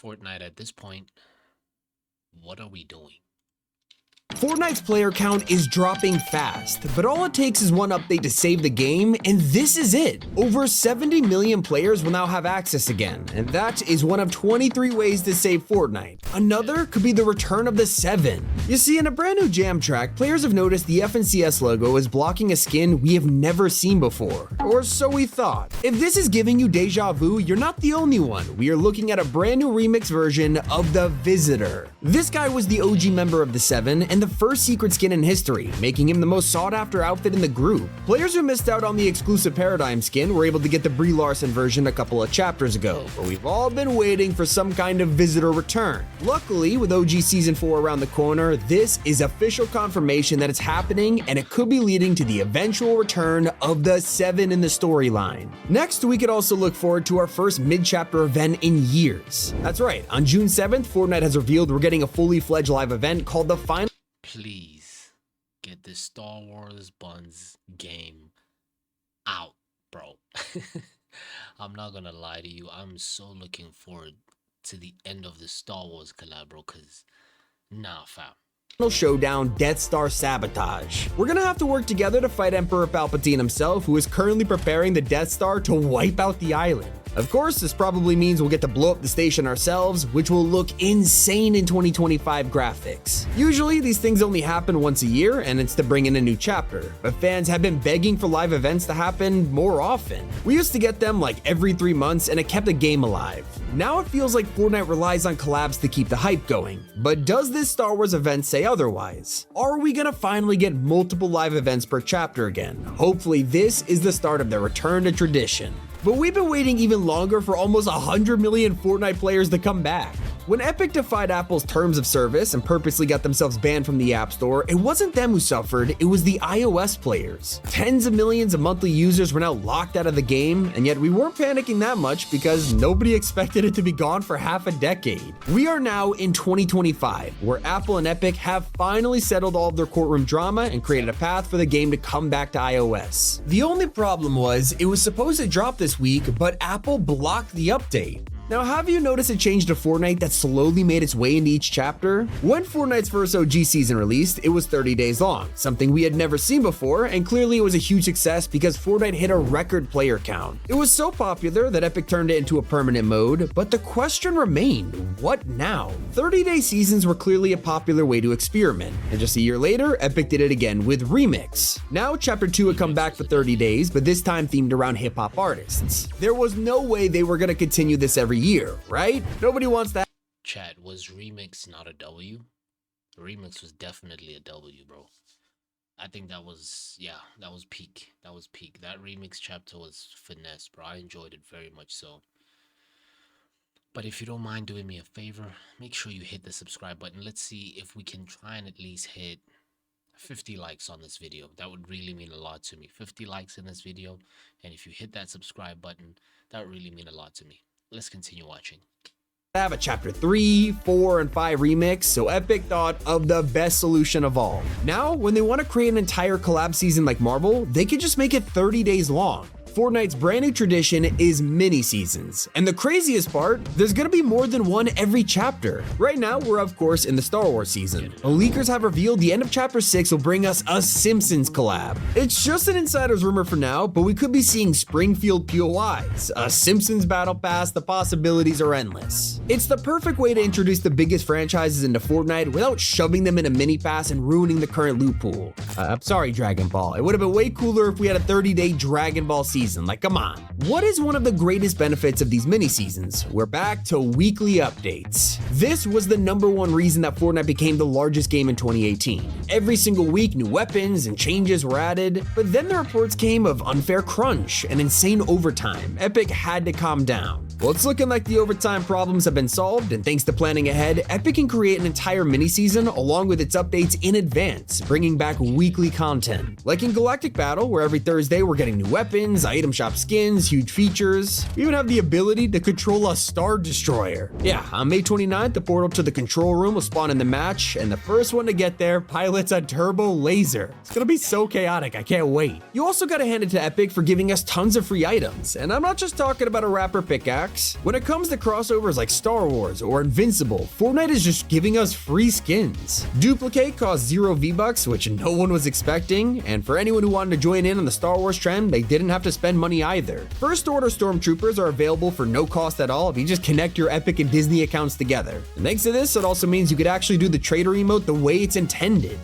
Fortnite at this point. What are we doing? Fortnite's player count is dropping fast, but all it takes is one update to save the game, and this is it. Over 70 million players will now have access again, and that is one of 23 ways to save Fortnite. Another could be the return of the 7. You see, in a brand new jam track, players have noticed the FNCS logo is blocking a skin we have never seen before, or so we thought. If this is giving you deja vu, you're not the only one. We are looking at a brand new remix version of the Visitor. This guy was the OG member of the 7 and the first secret skin in history, making him the most sought after outfit in the group. Players who missed out on the exclusive Paradigm skin were able to get the Brie Larson version a couple of chapters ago, but we've all been waiting for some kind of Visitor return. Luckily, with OG Season 4 around the corner, this is official confirmation that it's happening, and it could be leading to the eventual return of the 7 in the storyline. Next, we could also look forward to our first mid-chapter event in years. That's right, on June 7th, Fortnite has revealed we're getting a fully fledged live event called the Final. Please get this Star Wars Buns game out, bro. I'm not gonna lie to you. I'm so looking forward to the end of the Star Wars collab, bro, because nah, fam. Showdown Death Star Sabotage. We're gonna have to work together to fight Emperor Palpatine himself, who is currently preparing the Death Star to wipe out the island. Of course, this probably means we'll get to blow up the station ourselves, which will look insane in 2025 graphics. Usually, these things only happen once a year, and it's to bring in a new chapter, but fans have been begging for live events to happen more often. We used to get them like every 3 months, and it kept the game alive. Now it feels like Fortnite relies on collabs to keep the hype going, but does this Star Wars event say otherwise? Are we gonna finally get multiple live events per chapter again? Hopefully this is the start of their return to tradition. But we've been waiting even longer for almost 100 million Fortnite players to come back. When Epic defied Apple's terms of service and purposely got themselves banned from the App Store, it wasn't them who suffered, it was the iOS players. Tens of millions of monthly users were now locked out of the game, and yet we weren't panicking that much because nobody expected it to be gone for half a decade. We are now in 2025, where Apple and Epic have finally settled all of their courtroom drama and created a path for the game to come back to iOS. The only problem was, it was supposed to drop this week, but Apple blocked the update. Now, have you noticed a change to Fortnite that slowly made its way into each chapter? When Fortnite's first OG season released, it was 30 days long, something we had never seen before, and clearly it was a huge success because Fortnite hit a record player count. It was so popular that Epic turned it into a permanent mode, but the question remained, what now? 30-day seasons were clearly a popular way to experiment, and just a year later, Epic did it again with Remix. Now, Chapter 2 had come back for 30 days, but this time themed around hip-hop artists. There was no way they were going to continue this every year, right? Nobody wants that. Chat, was Remix not a W? Remix was definitely a W, bro. I think that was, yeah, that was peak. That was peak. That Remix chapter was finesse, bro. I enjoyed it very much so. But if you don't mind doing me a favor, make sure you hit the subscribe button. Let's see if we can try and at least hit 50 likes on this video. That would really mean a lot to me. 50 likes in this video. And if you hit that subscribe button, that would really mean a lot to me. Let's continue watching. Have a chapter 3, 4, and 5 remix, so Epic thought of the best solution of all. Now, when they want to create an entire collab season like Marvel, they could just make it 30 days long. Fortnite's brand new tradition is mini seasons, and the craziest part, there's gonna be more than one every chapter. Right now, we're of course in the Star Wars season, but leakers have revealed the end of chapter 6 will bring us a Simpsons collab. It's just an insider's rumor for now, but we could be seeing Springfield POIs, a Simpsons battle pass. The possibilities are endless. It's the perfect way to introduce the biggest franchises into Fortnite without shoving them in a mini pass and ruining the current loot pool. I'm sorry, Dragon Ball. It would have been way cooler if we had a 30-day Dragon Ball season. Like, come on. What is one of the greatest benefits of these mini seasons? We're back to weekly updates. This was the #1 reason that Fortnite became the largest game in 2018. Every single week, new weapons and changes were added, but then the reports came of unfair crunch and insane overtime. Epic had to calm down. Well, it's looking like the overtime problems have been solved, and thanks to planning ahead, Epic can create an entire mini-season along with its updates in advance, bringing back weekly content. Like in Galactic Battle, where every Thursday we're getting new weapons, item shop skins, huge features. We even have the ability to control a Star Destroyer. Yeah, on May 29th, the portal to the control room will spawn in the match, and the first one to get there pilots a turbo laser. It's gonna be so chaotic, I can't wait. You also gotta hand it to Epic for giving us tons of free items, and I'm not just talking about a rapper pickaxe. packs. When it comes to crossovers like Star Wars or Invincible, Fortnite is just giving us free skins. Duplicate costs 0 V-Bucks, which no one was expecting, and for anyone who wanted to join in on the Star Wars trend, they didn't have to spend money either. First Order Stormtroopers are available for no cost at all if you just connect your Epic and Disney accounts together. And thanks to this, it also means you could actually do the trader emote the way it's intended.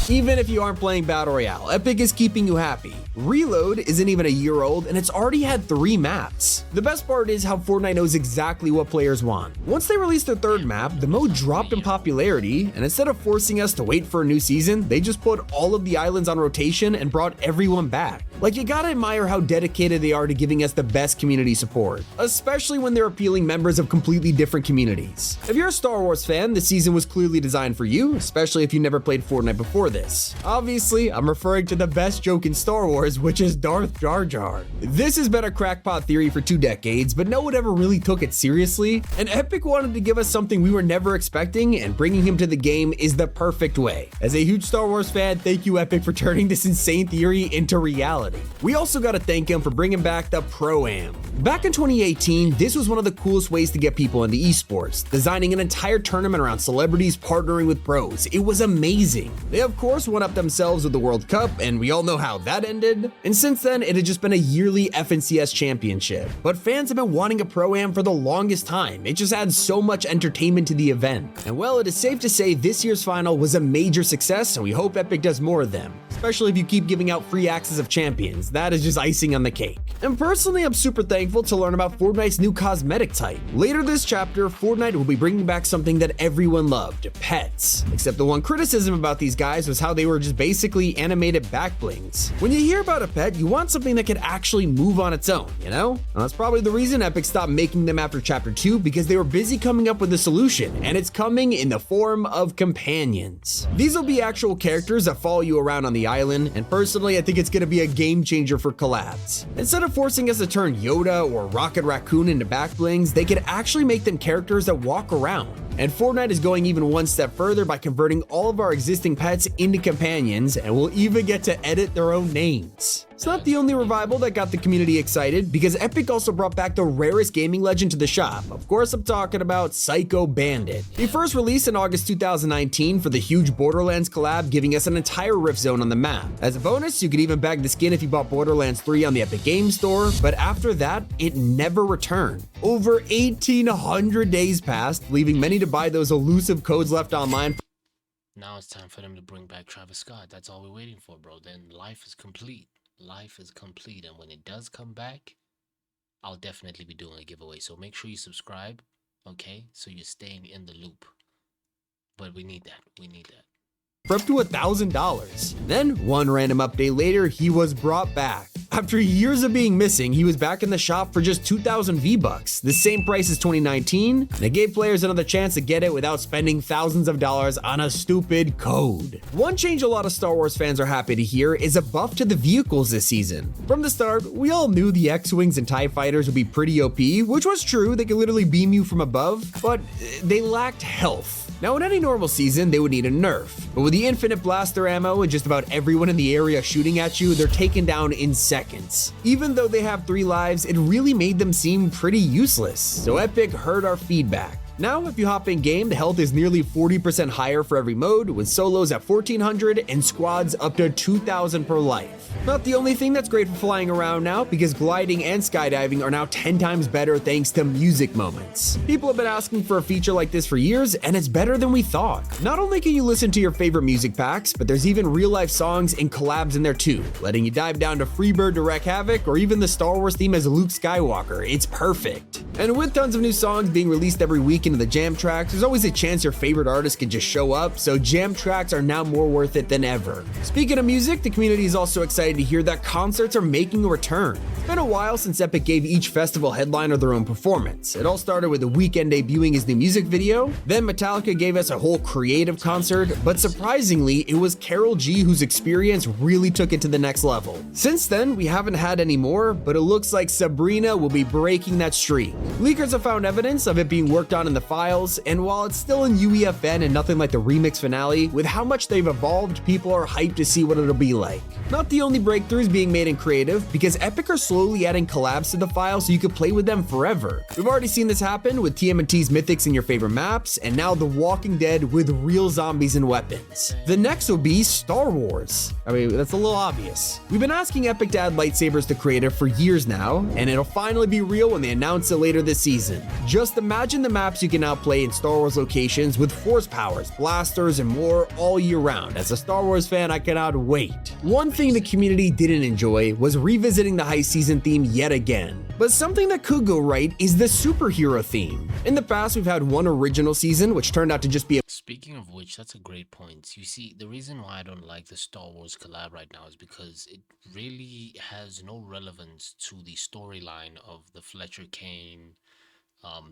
Even if you aren't playing Battle Royale, Epic is keeping you happy. Reload isn't even a year old and it's already had 3 maps. The best part is how Fortnite knows exactly what players want. Once they released their 3rd map, the mode dropped in popularity, and instead of forcing us to wait for a new season, they just put all of the islands on rotation and brought everyone back. Like, you gotta admire how dedicated they are to giving us the best community support, especially when they're appealing members of completely different communities. If you're a Star Wars fan, this season was clearly designed for you, especially if you never played Fortnite before this. Obviously, I'm referring to the best joke in Star Wars, which is Darth Jar Jar. This has been a crackpot theory for 2 decades, but no one ever really took it seriously, and Epic wanted to give us something we were never expecting, and bringing him to the game is the perfect way. As a huge Star Wars fan, thank you Epic for turning this insane theory into reality. We also gotta thank him for bringing back the Pro-Am. Back in 2018, this was one of the coolest ways to get people into esports, designing an entire tournament around celebrities partnering with pros. It was amazing. They of course won up themselves with the World Cup, and we all know how that ended. And since then, it had just been a yearly FNCS championship. But fans have been wanting a Pro-Am for the longest time. It just adds so much entertainment to the event. And well, it is safe to say this year's final was a major success, and we hope Epic does more of them. Especially if you keep giving out free access of champions. That is just icing on the cake. And personally, I'm super thankful to learn about Fortnite's new cosmetic type. Later this chapter, Fortnite will be bringing back something that everyone loved, pets. Except the one criticism about these guys was how they were just basically animated back blings. When you hear about a pet, you want something that could actually move on its own, you know? And that's probably the reason Epic stopped making them after chapter 2, because they were busy coming up with a solution, and it's coming in the form of companions. These will be actual characters that follow you around on the island, and personally, I think it's gonna be a game changer for collabs. Instead of forcing us to turn Yoda or Rocket Raccoon into back blings, they could actually make them characters that walk around. And Fortnite is going even one step further by converting all of our existing pets into companions, and we'll even get to edit their own names. It's not the only revival that got the community excited, because Epic also brought back the rarest gaming legend to the shop. Of course, I'm talking about Psycho Bandit. He first released in August 2019 for the huge Borderlands collab, giving us an entire Rift Zone on the map. As a bonus, you could even bag the skin if you bought Borderlands 3 on the Epic Games Store, but after that, it never returned. Over 1,800 days passed, leaving many to buy those elusive codes left online. Now it's time for them to bring back Travis Scott. That's all we're waiting for, bro. Then life is complete. Life is complete, and when it does come back, I'll definitely be doing a giveaway. So make sure you subscribe, okay? So you're staying in the loop. But we need that. We need that. For up to $1,000. Then, one random update later, he was brought back. After years of being missing, he was back in the shop for just 2,000 V-Bucks, the same price as 2019, and it gave players another chance to get it without spending thousands of dollars on a stupid code. One change a lot of Star Wars fans are happy to hear is a buff to the vehicles this season. From the start, we all knew the X-Wings and TIE Fighters would be pretty OP, which was true, they could literally beam you from above, but they lacked health. Now, in any normal season, they would need a nerf, but with the infinite blaster ammo and just about everyone in the area shooting at you, they're taken down in seconds. Even though they have 3 lives, it really made them seem pretty useless, so Epic heard our feedback. Now, if you hop in game, the health is nearly 40% higher for every mode, with solos at 1,400 and squads up to 2,000 per life. Not the only thing that's great for flying around now, because gliding and skydiving are now 10 times better thanks to music moments. People have been asking for a feature like this for years, and it's better than we thought. Not only can you listen to your favorite music packs, but there's even real-life songs and collabs in there too, letting you dive down to Freebird to wreak havoc, or even the Star Wars theme as Luke Skywalker. It's perfect. And with tons of new songs being released every week into the jam tracks, there's always a chance your favorite artist can just show up, so jam tracks are now more worth it than ever. Speaking of music, the community is also excited to hear that concerts are making a return. It's been a while since Epic gave each festival headliner their own performance. It all started with The Weeknd debuting his new music video, then Metallica gave us a whole creative concert, but surprisingly, it was Karol G whose experience really took it to the next level. Since then, we haven't had any more, but it looks like Sabrina will be breaking that streak. Leakers have found evidence of it being worked on in the the files, and while it's still in UEFN and nothing like the remix finale, with how much they've evolved, people are hyped to see what it'll be like. Not the only breakthroughs being made in creative, because Epic are slowly adding collabs to the file so you can play with them forever. We've already seen this happen with TMNT's mythics in your favorite maps, and now The Walking Dead with real zombies and weapons. The next will be Star Wars. I mean, that's a little obvious. We've been asking Epic to add lightsabers to creative for years now, and it'll finally be real when they announce it later this season. Just imagine the maps you can now play in Star Wars locations with force powers, blasters, and more all year round. As a Star Wars fan, I cannot wait. One thing the community didn't enjoy was revisiting the heist season theme yet again. But something that could go right is the superhero theme. In the past, we've had one original season, which turned out to just be a Speaking of which, that's a great point. You see, the reason why I don't like the Star Wars collab right now is because it really has no relevance to the storyline of the Fletcher Kane,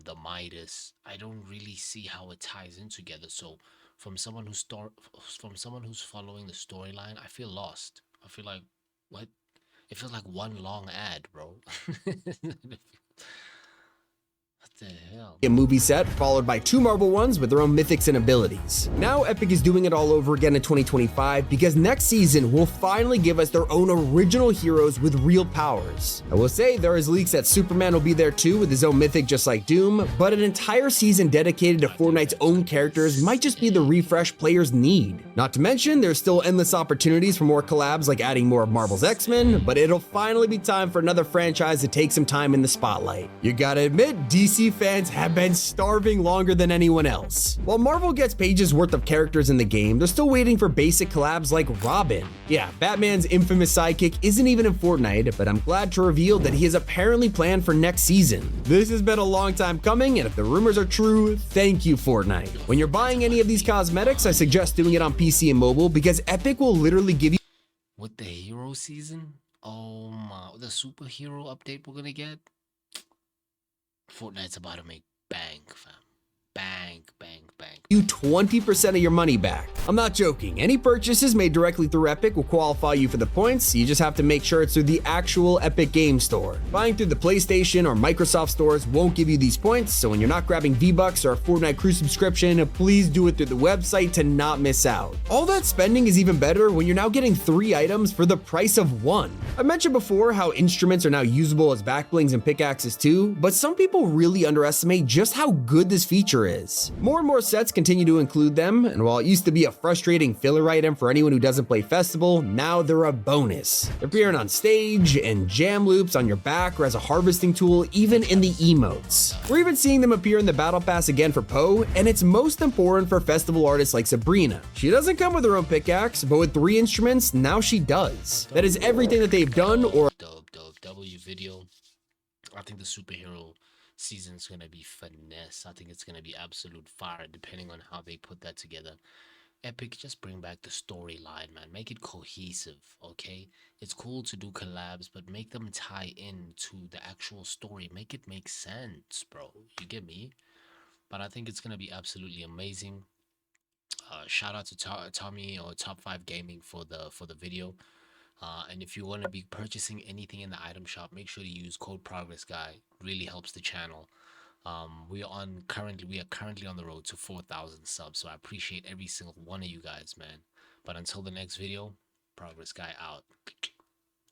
the Midas. I don't really see how it ties in together. So, from someone who's following the storyline, I feel lost. I feel like what? It feels like one long ad, bro. What the hell? movie set, followed by 2 Marvel ones with their own mythics and abilities. Now Epic is doing it all over again in 2025 because next season will finally give us their own original heroes with real powers. I will say there is leaks that Superman will be there too with his own mythic just like Doom, but an entire season dedicated to Fortnite's own characters might just be the refresh players need. Not to mention, there's still endless opportunities for more collabs like adding more of Marvel's X-Men, but it'll finally be time for another franchise to take some time in the spotlight. You gotta admit, DC fans have been starving longer than anyone else. While Marvel gets pages worth of characters in the game, they're still waiting for basic collabs like Robin. Yeah, Batman's infamous sidekick isn't even in Fortnite, but I'm glad to reveal that he is apparently planned for next season. This has been a long time coming, and if the rumors are true, thank you, Fortnite. When you're buying any of these cosmetics, I suggest doing it on PC and mobile because Epic will literally give you With the hero season? Oh my, the superhero update we're gonna get? Fortnite's about to make bank, fam. Bank, bank, bank. 20% of your money back. I'm not joking. Any purchases made directly through Epic will qualify you for the points. You just have to make sure it's through the actual Epic Game Store. Buying through the PlayStation or Microsoft stores won't give you these points, so when you're not grabbing V-Bucks or a Fortnite Crew subscription, please do it through the website to not miss out. All that spending is even better when you're now getting 3 items for the price of 1. I mentioned before how instruments are now usable as backblings and pickaxes too, but some people really underestimate just how good this feature is. More and more sets continue to include them, and while it used to be a frustrating filler item for anyone who doesn't play Festival, now they're a bonus. They're appearing on stage, and jam loops on your back, or as a harvesting tool, even in the emotes. We're even seeing them appear in the Battle Pass again for Poe, and it's most important for Festival artists like Sabrina. She doesn't come with her own pickaxe, but with 3 instruments, now she does. That is everything that they've done or W video. I think the superhero season's gonna be finesse. I think it's gonna be absolute fire depending on how they put that together. Epic, just bring back the storyline, man. Make it cohesive, okay? It's cool to do collabs, but make them tie in to the actual story. Make it make sense, bro. You get me? But I think it's gonna be absolutely amazing. Shout out to Tommy or Top 5 Gaming for the video. And if you want to be purchasing anything in the item shop, make sure to use code PROGRESSGUY. Really helps the channel. We are currently on the road to 4,000 subs, so I appreciate every single one of you guys, man. But until the next video, PROGRESSGUY out.